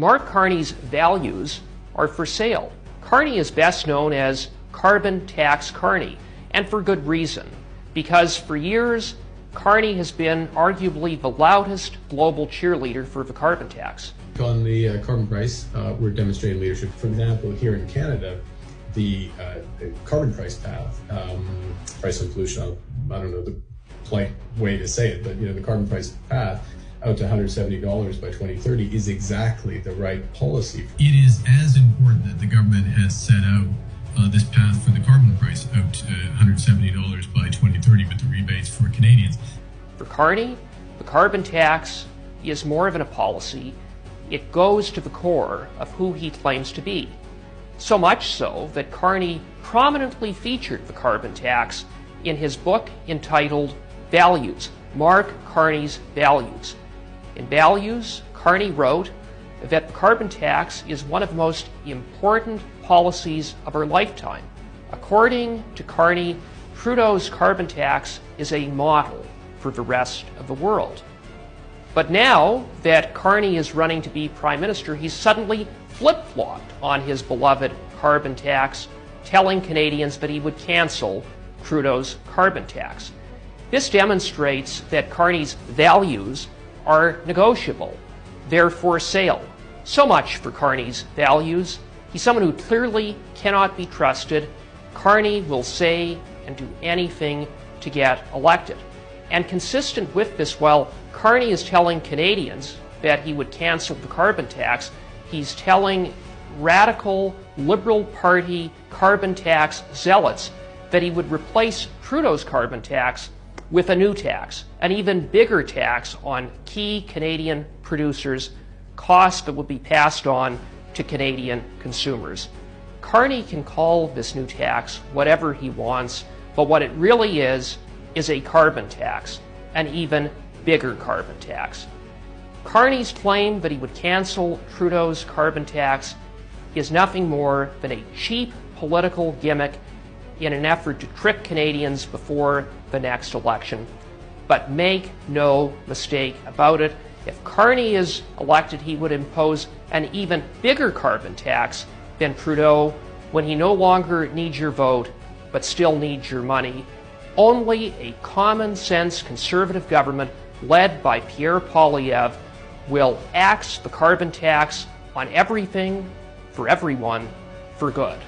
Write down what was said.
Mark Carney's values are for sale. Carney is best known as Carbon Tax Carney, and for good reason, because for years Carney has been arguably the loudest global cheerleader for the carbon tax. On the carbon price, we're demonstrating leadership. For example, here in Canada, the carbon price path, price on pollution, I don't know the polite way to say it, but the carbon price path out to $170 by 2030 is exactly the right policy. It is as important that the government has set out this path for the carbon price out to $170 by 2030 with the rebates for Canadians. For Carney, the carbon tax is more than a policy. It goes to the core of who he claims to be. So much so that Carney prominently featured the carbon tax in his book entitled Values, Mark Carney's Values. In Values, Carney wrote that the carbon tax is one of the most important policies of our lifetime. According to Carney, Trudeau's carbon tax is a model for the rest of the world. But now that Carney is running to be Prime Minister, he's suddenly flip-flopped on his beloved carbon tax, telling Canadians that he would cancel Trudeau's carbon tax. This demonstrates that Carney's values are negotiable. They're for sale. So much for Carney's values. He's someone who clearly cannot be trusted. Carney will say and do anything to get elected. And consistent with this, while Carney is telling Canadians that he would cancel the carbon tax, he's telling radical Liberal Party carbon tax zealots that he would replace Trudeau's carbon tax with a new tax, an even bigger tax on key Canadian producers, costs that would be passed on to Canadian consumers. Carney can call this new tax whatever he wants, but what it really is a carbon tax, an even bigger carbon tax. Carney's claim that he would cancel Trudeau's carbon tax is nothing more than a cheap political gimmick in an effort to trick Canadians before the next election. But make no mistake about it, if Carney is elected, he would impose an even bigger carbon tax than Trudeau when he no longer needs your vote, but still needs your money. Only a common-sense conservative government led by Pierre Poilievre will axe the carbon tax on everything, for everyone, for good.